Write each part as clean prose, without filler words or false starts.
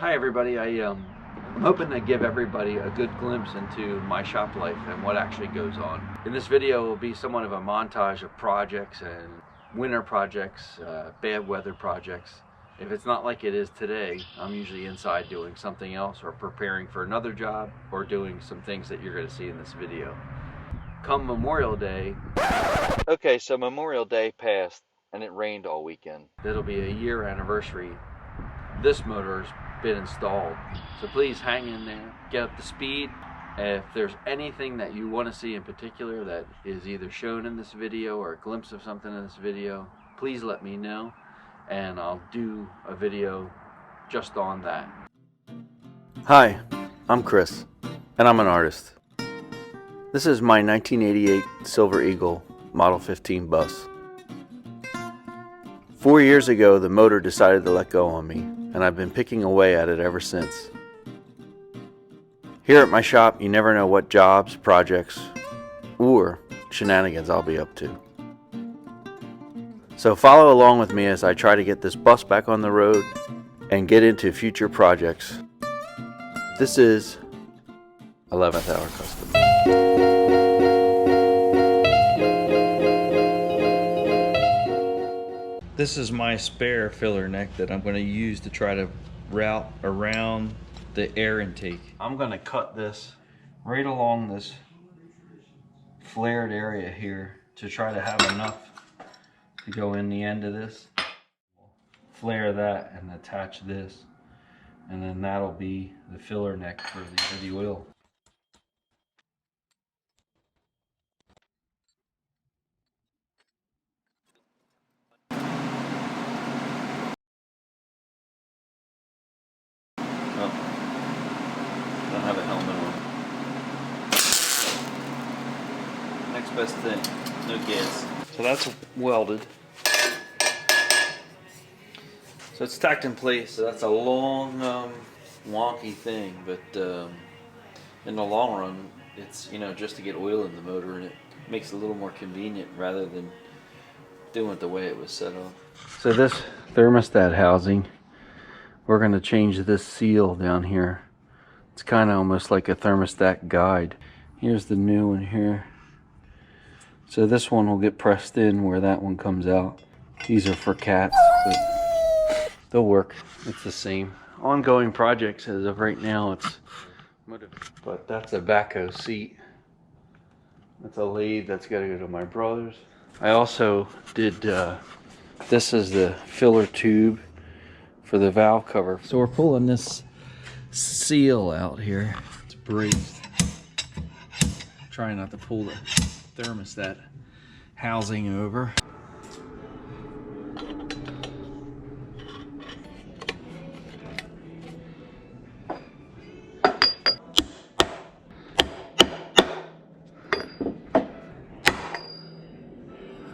Hi everybody, I'm hoping to give everybody a good glimpse into my shop life and what actually goes on. In this video will be somewhat of a montage of projects and winter projects, bad weather projects. If it's not like it is today, I'm usually inside doing something else or preparing for another job or doing some things that you're going to see in this video. Come Memorial Day. Okay, so Memorial Day passed and it rained all weekend. It'll be a year anniversary. This motor's been installed, so please hang in there, get up to speed. If there's anything that you want to see in particular that is either shown in this video or a glimpse of something in this video, please let me know and I'll do a video just on that. Hi, I'm Chris and I'm an artist. This is my 1988 Silver Eagle Model 15 bus. 4 years ago the motor decided to let go on me, and I've been picking away at it ever since. Here at my shop, you never know what jobs, projects, or shenanigans I'll be up to. So follow along with me as I try to get this bus back on the road and get into future projects. This is 11th Hour Custom. This is my spare filler neck that I'm going to use to try to route around the air intake. I'm going to cut this right along this flared area here to try to have enough to go in the end of this. Flare that and attach this, and then that'll be the filler neck for the oil. Don't have a helmet on. Next best thing, no gas. So that's welded. So it's tacked in place. So that's a long, wonky thing, but in the long run, it's just to get oil in the motor, and it makes it a little more convenient rather than doing it the way it was set up. So this thermostat housing, we're going to change this seal down here. It's kind of almost like a thermostat guide. Here's the new one here. So this one will get pressed in where that one comes out. These are for cats, but they'll work. It's the same. Ongoing projects as of right now, but that's a backhoe seat. That's a lathe that's got to go to my brother's. I also did, this is the filler tube for the valve cover. So we're pulling this seal out here. It's braced. Trying not to pull the thermostat housing over.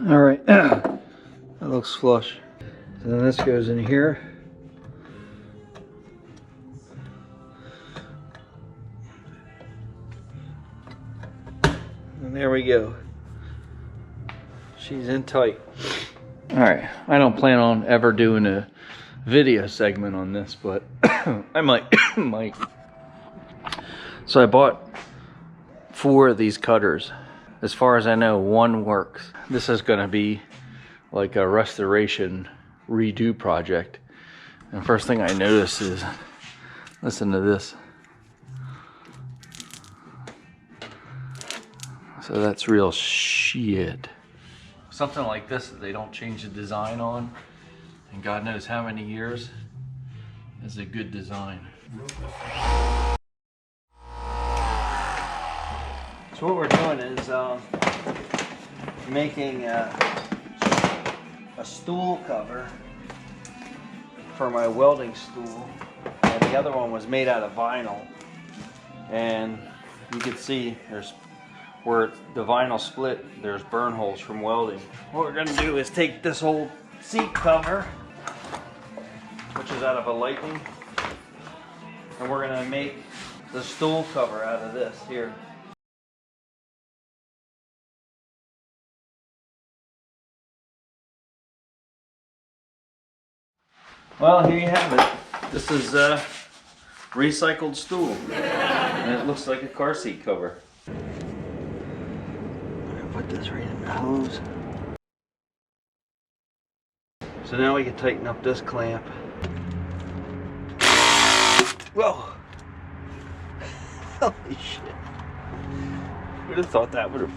All right, that looks flush. So then this goes in here. And there we go. She's in tight. All right, I don't plan on ever doing a video segment on this, but I might. So I bought 4 of these cutters. As far as I know, 1 works. This is gonna be like a restoration redo project. And first thing I notice is, listen to this. So that's real shit. Something like this that they don't change the design on, and God knows how many years, is a good design. So what we're doing is making a stool cover for my welding stool, and the other one was made out of vinyl, and you can see there's where the vinyl split, there's burn holes from welding. What we're gonna do is take this old seat cover, which is out of a Lightning, and we're gonna make the stool cover out of this here. Well, here you have it. This is recycled stool. And it looks like a car seat cover. I'm gonna put this right in the hose. So now we can tighten up this clamp. Whoa! Holy shit. Who'd have thought that would have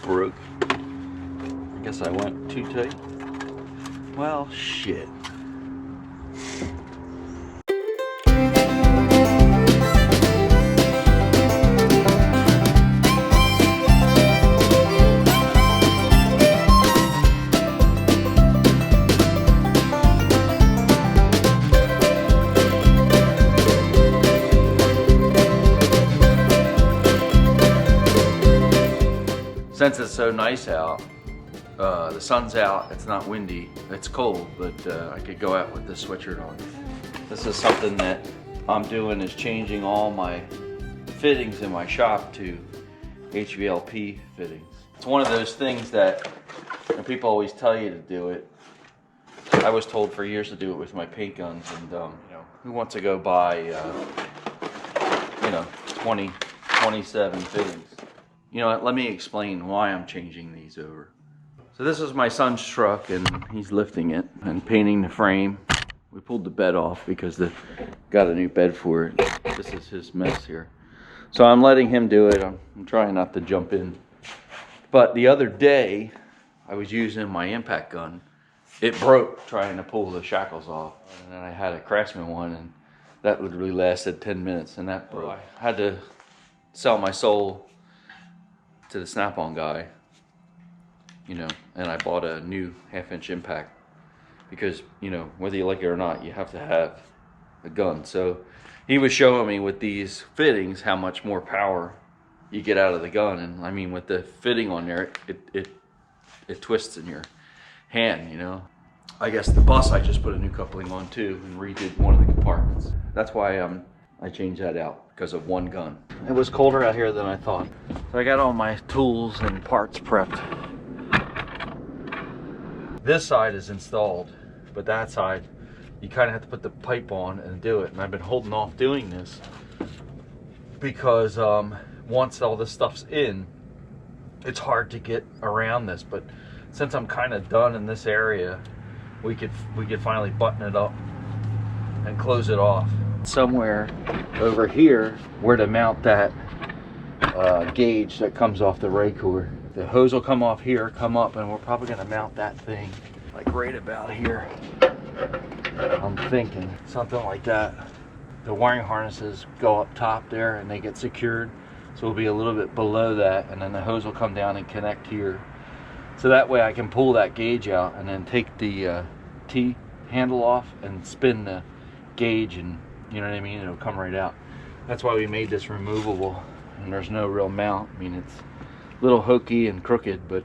broke? I guess I went too tight. Well, shit. Since it's so nice out, the sun's out, it's not windy, it's cold, but I could go out with this sweatshirt on. This is something that I'm doing, is changing all my fittings in my shop to HVLP fittings. It's one of those things that, and people always tell you to do it. I was told for years to do it with my paint guns, and you know, who wants to go buy, you know, 20, 27 fittings? You know what, let me explain why I'm changing these over. So this is my son's truck, and he's lifting it and painting the frame. We pulled the bed off because got a new bed for it. This is his mess here. So I'm letting him do it. I'm trying not to jump in. But the other day, I was using my impact gun. It broke trying to pull the shackles off. And then I had a Craftsman one, and that literally lasted 10 minutes, and that broke. I had to sell my soul to the Snap-on guy, you know, and I bought a new 1/2-inch impact because, you know, whether you like it or not, you have to have a gun. So he was showing me with these fittings how much more power you get out of the gun, and I mean, with the fitting on there, it twists in your hand, you know. I guess the bus, I just put a new coupling on too and redid one of the compartments. That's why I changed that out, because of one gun. It was colder out here than I thought. So I got all my tools and parts prepped. This side is installed, but that side, you kind of have to put the pipe on and do it. And I've been holding off doing this because once all this stuff's in, it's hard to get around this. But since I'm kind of done in this area, we could finally button it up and close it off. Somewhere over here where to mount that gauge that comes off the Raycor. The hose will come off here, come up, and we're probably going to mount that thing like right about here. I'm thinking something like that. The wiring harnesses go up top there and they get secured, so we'll be a little bit below that, and then the hose will come down and connect here. So that way I can pull that gauge out and then take the T handle off and spin the gauge, and you know what I mean, it'll come right out. That's why we made this removable, and there's no real mount. I mean, it's a little hokey and crooked, but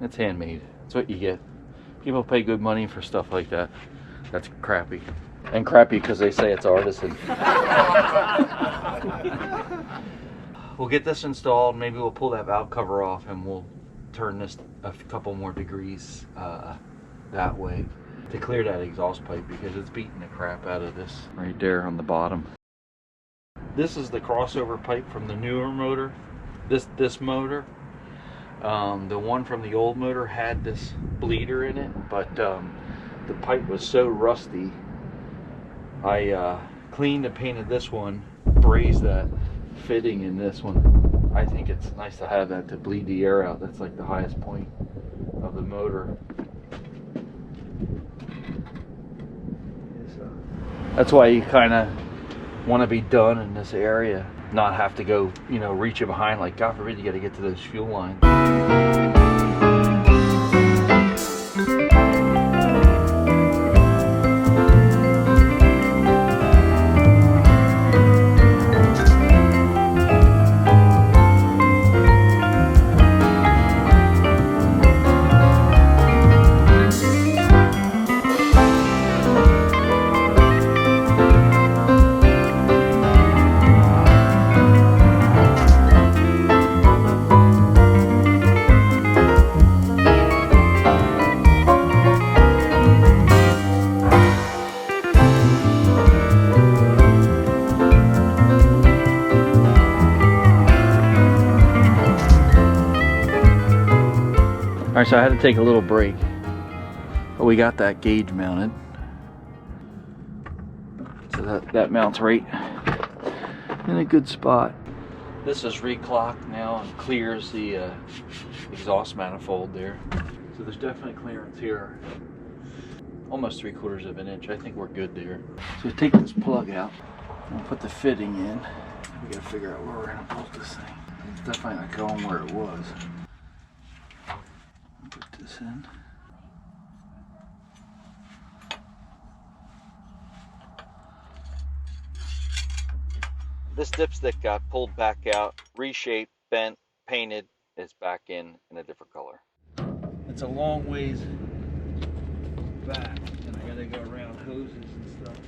it's handmade. That's what you get. People pay good money for stuff like that. That's crappy. And crappy because they say it's artisan. We'll get this installed. Maybe we'll pull that valve cover off and we'll turn this a couple more degrees that way to clear that exhaust pipe, because it's beating the crap out of this right there on the bottom. This is the crossover pipe from the newer motor. This motor, the one from the old motor had this bleeder in it, but the pipe was so rusty, I cleaned and painted this one, brazed that fitting in this one. I think it's nice to have that to bleed the air out. That's like the highest point of the motor. That's why you kind of want to be done in this area, not have to go, you know, reach it behind, like God forbid you got to get to those fuel lines. Alright, so I had to take a little break, but we got that gauge mounted. So that mounts right in a good spot. This is reclocked now and clears the exhaust manifold there. So there's definitely clearance here. Almost 3/4 of an inch. I think we're good there. So take this plug out and put the fitting in. We gotta figure out where we're gonna bolt this thing. It's definitely not going where it was. Put this in. This dipstick got pulled back out, reshaped, bent, painted. It's back in a different color. It's a long ways back, and I gotta go around hoses and stuff.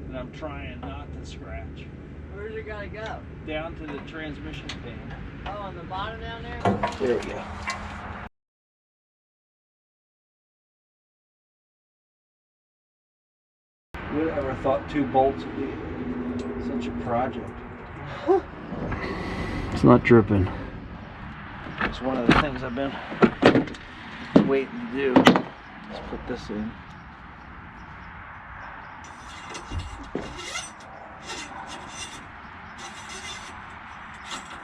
And I'm trying not to scratch. Where's it gonna go? Down to the transmission pan. Oh, on the bottom down there? There we go. Who ever thought 2 bolts would be such a project? It's not dripping. It's one of the things I've been waiting to do. Let's put this in.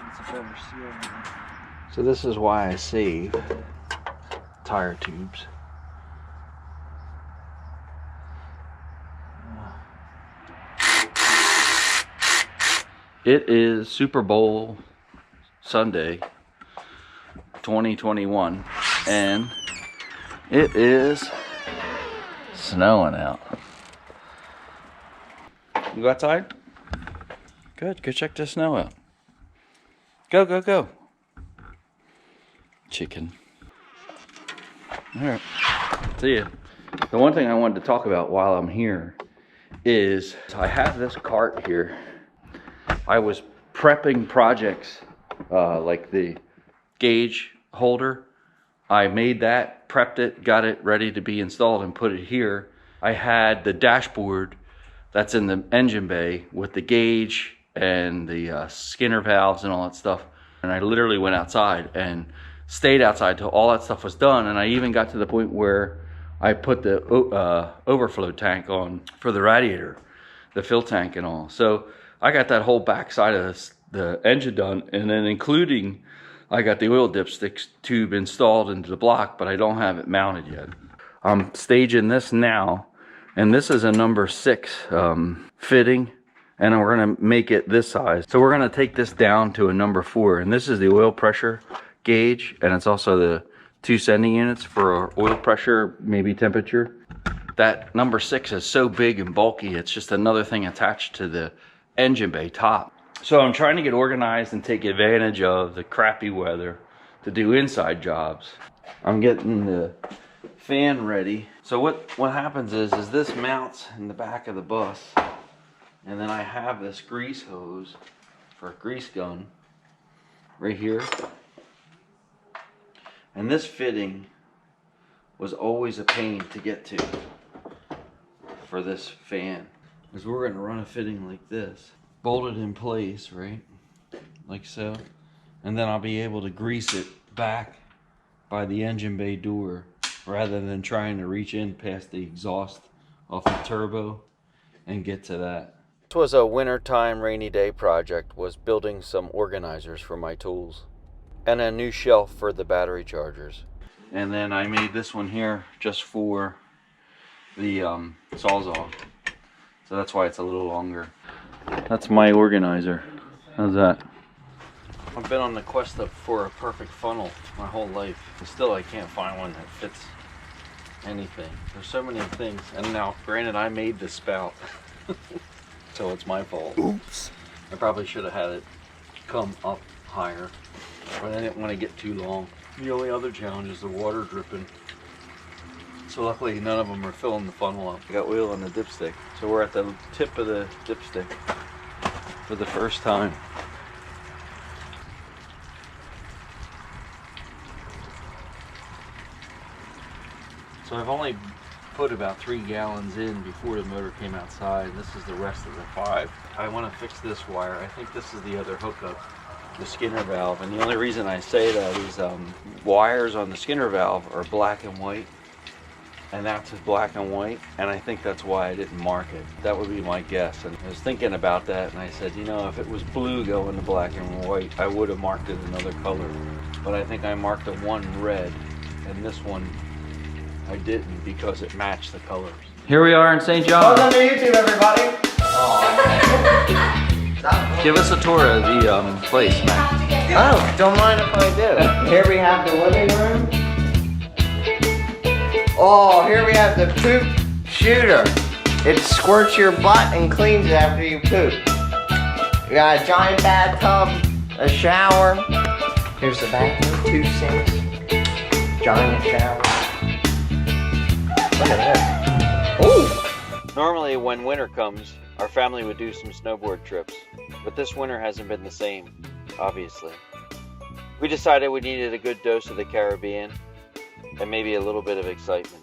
It's a better seal. So this is why I save tire tubes. It is Super Bowl Sunday 2021 and it is snowing out. You go outside? Good, go check the snow out. Go, go, go. Chicken. Alright, see ya. The one thing I wanted to talk about while I'm here is I have this cart here. I was prepping projects like the gauge holder. I made that, prepped it, got it ready to be installed and put it here. I had the dashboard that's in the engine bay with the gauge and the Skinner valves and all that stuff. And I literally went outside and stayed outside till all that stuff was done. And I even got to the point where I put the overflow tank on for the radiator, the fill tank and all. So I got that whole back side of the engine done, and then including I got the oil dipstick tube installed into the block, but I don't have it mounted yet. I'm staging this now, and this is a number 6 fitting, and we're gonna make it this size. So we're gonna take this down to a number 4, and this is the oil pressure gauge, and it's also the 2 sending units for oil pressure, maybe temperature. That number 6 is so big and bulky, it's just another thing attached to the engine bay top. So I'm trying to get organized and take advantage of the crappy weather to do inside jobs. I'm getting the fan ready. So what happens is this mounts in the back of the bus, and then I have this grease hose for a grease gun right here. And this fitting was always a pain to get to for this fan, because we're going to run a fitting like this, bolted in place, right, like so, and then I'll be able to grease it back by the engine bay door rather than trying to reach in past the exhaust off the turbo and get to that. This was a wintertime rainy day project, was building some organizers for my tools and a new shelf for the battery chargers. And then I made this one here just for the Sawzall. So that's why it's a little longer. That's my organizer. How's that? I've been on the quest for a perfect funnel my whole life. And still I can't find one that fits anything. There's so many things. And now, granted, I made this spout. So it's my fault. Oops. I probably should have had it come up higher. But I didn't want to get too long. The only other challenge is the water dripping. So luckily none of them are filling the funnel up. I got oil on the dipstick. So we're at the tip of the dipstick for the first time. So I've only put about 3 gallons in before the motor came outside. This is the rest of the 5. I want to fix this wire. I think this is the other hookup. the Skinner valve, and the only reason I say that is wires on the Skinner valve are black and white, and that's black and white, and I think that's why I didn't mark it. That would be my guess. And I was thinking about that, and I said, you know, if it was blue going to black and white, I would have marked it another color. But I think I marked the one red, and this one I didn't because it matched the colors. Here we are in St. John. Welcome to YouTube, everybody. Give us a tour of the place, Matt. Oh, don't mind if I do. Here we have the living room. Oh, here we have the poop shooter. It squirts your butt and cleans it after you poop. We got a giant bathtub, a shower. Here's the bathroom, 2 sinks, giant shower. Look at this. Ooh! Normally when winter comes, our family would do some snowboard trips, but this winter hasn't been the same, obviously. We decided we needed a good dose of the Caribbean and maybe a little bit of excitement.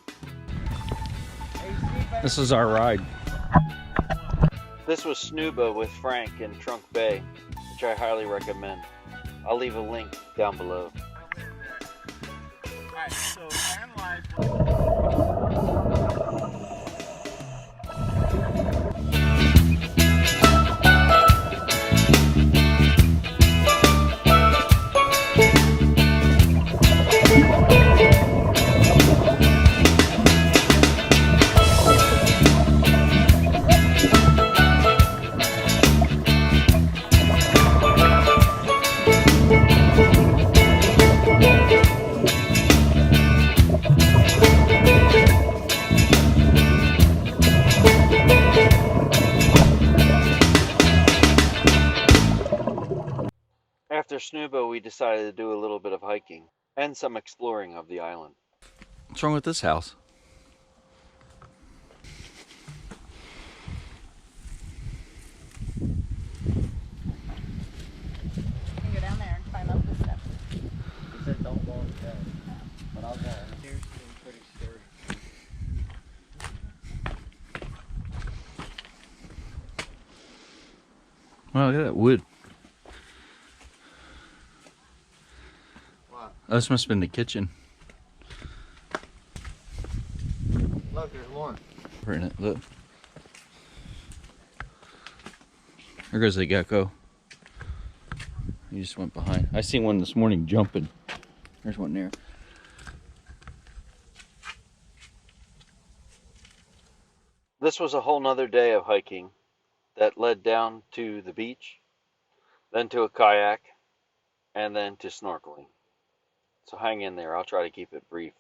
This is our ride. This was SNUBA with Frank in Trunk Bay, which I highly recommend. I'll leave a link down below. Alright, so analyze. After SNUBA, we decided to do a little bit of hiking and some exploring of the island. What's wrong with this house? You can go down there and climb up the steps. He said don't go in bed, but I'll go. Here's pretty sturdy. Wow, look at that wood. What? This must have been the kitchen. Look, there's one. We're in it, look. There goes the gecko. He just went behind. I seen one this morning jumping. There's one there. This was a whole nother day of hiking that led down to the beach, then to a kayak, and then to snorkeling. So hang in there, I'll try to keep it brief.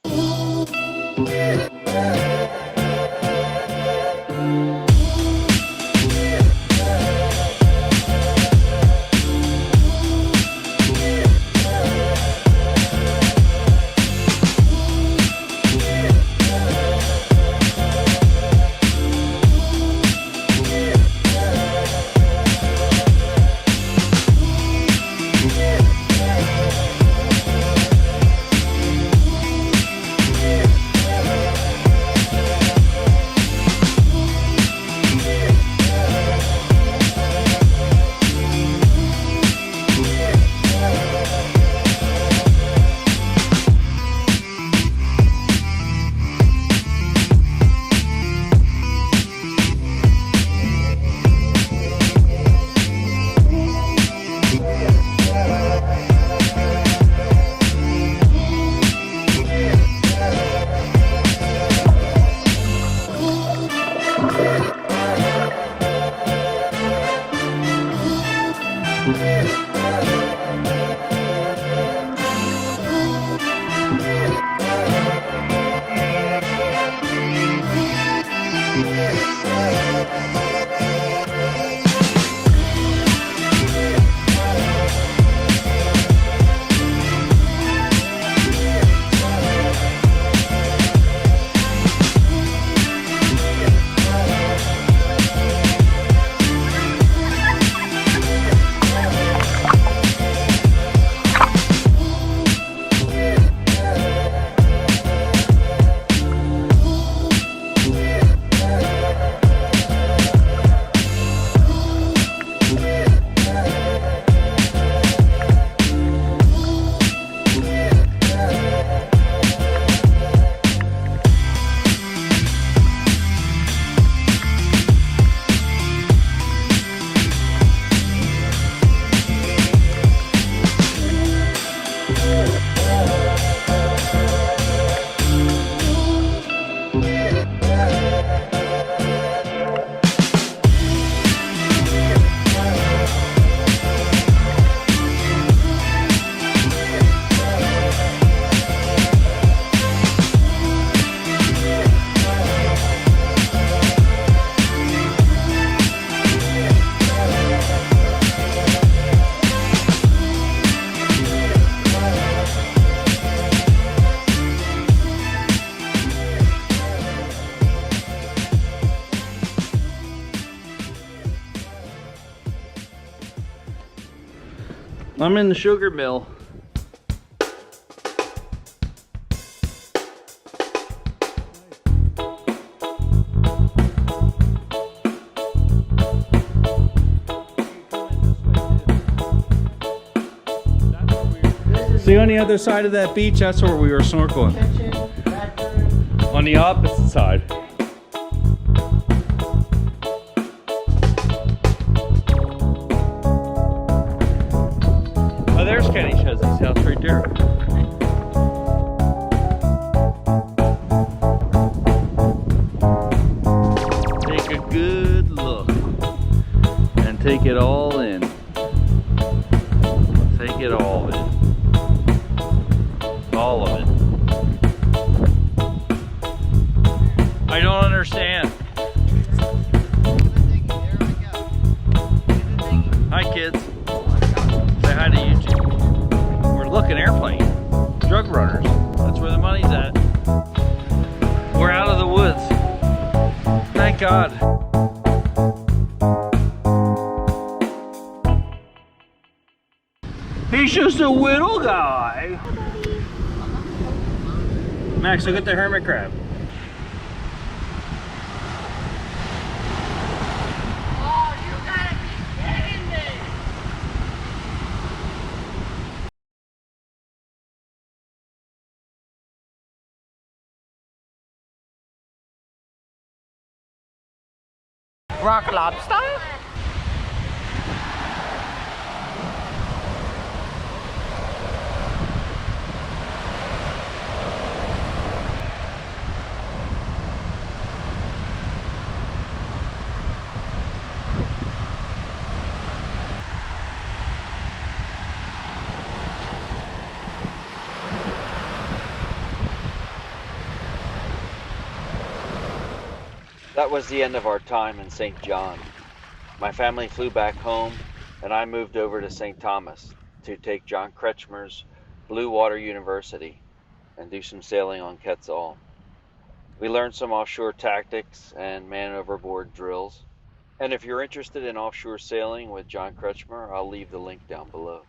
I'm in the sugar mill. See, on the other side of that beach, that's where we were snorkeling. Kitchen, bedroom. On the opposite side. Oh, there's Kenny Chesley's house right there. Take a good look and take it all in. Take it all in. All of it. I don't understand. Hi kids. Say hi to YouTube. We're looking airplane. Drug runners. That's where the money's at. We're out of the woods. Thank God. He's just a little guy. Max, look at the hermit crab. Oh, you gotta be kidding me! Rock lobster? That was the end of our time in St. John. My family flew back home, and I moved over to St. Thomas to take John Kretschmer's Blue Water University and do some sailing on Quetzal. We learned some offshore tactics and man overboard drills. And if you're interested in offshore sailing with John Kretschmer, I'll leave the link down below.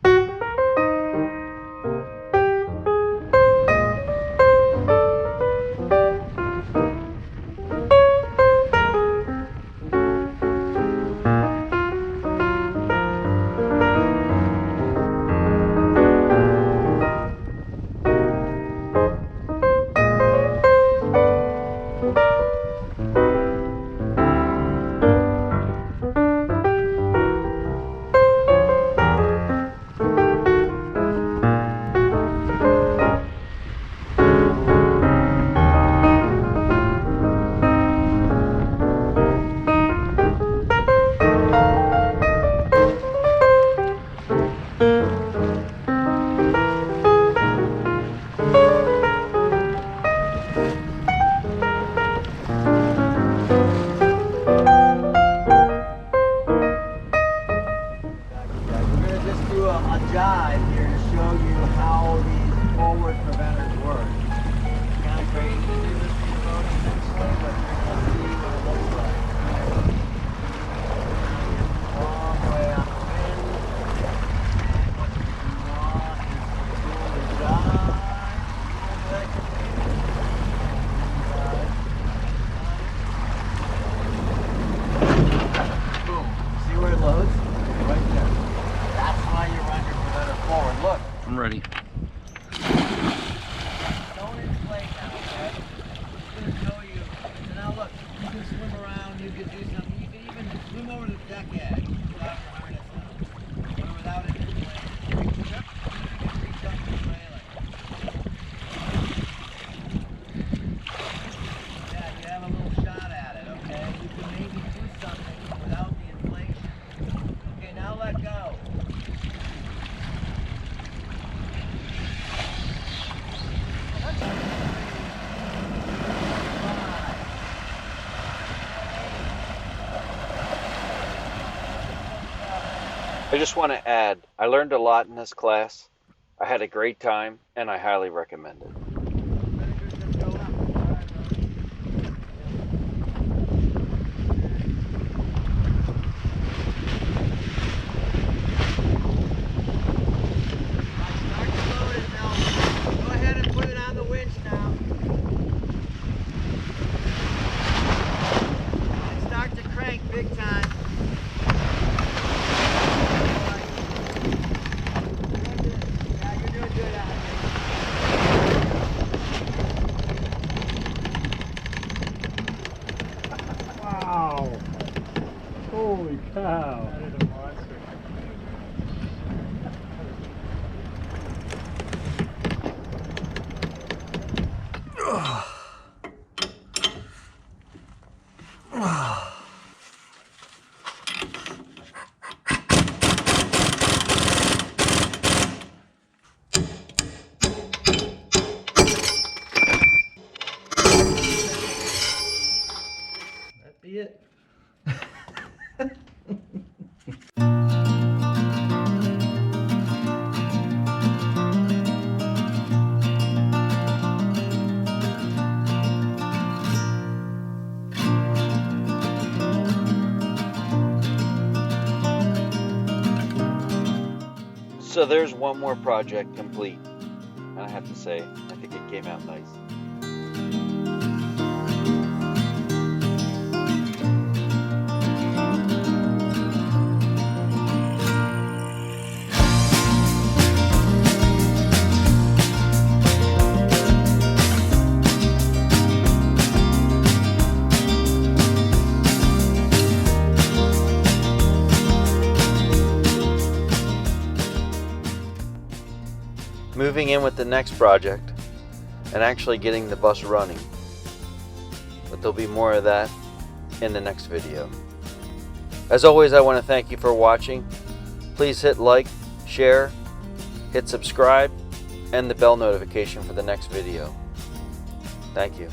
Jive here to show you how these forward preventers work. It's kind of crazy to do this in the boat eventually, but you're going to see what it looks like. Long way on the wind. And what you want is to pull the jive. Boom. See where it loads? Right there. That's why you run your preventer forward. Look. I'm ready. Don't inflate now, okay? I'm just gonna show you. So now look, you can swim around, you can do something. You can even swim over the deck edge without your harness on. Or without it inflated. Yep. You can reach up to the railing. Yeah, you have a little shot at it, okay? You can maybe do something without the inflation. Okay, now let go. I just want to add, I learned a lot in this class. I had a great time, and I highly recommend it. Holy cow. That is a monster. That'd be it. So there's one more project complete. And I have to say, I think it came out nice. Moving in with the next project and actually getting the bus running. But there'll be more of that in the next video. As always, I want to thank you for watching. Please hit like, share, hit subscribe, and the bell notification for the next video. Thank you.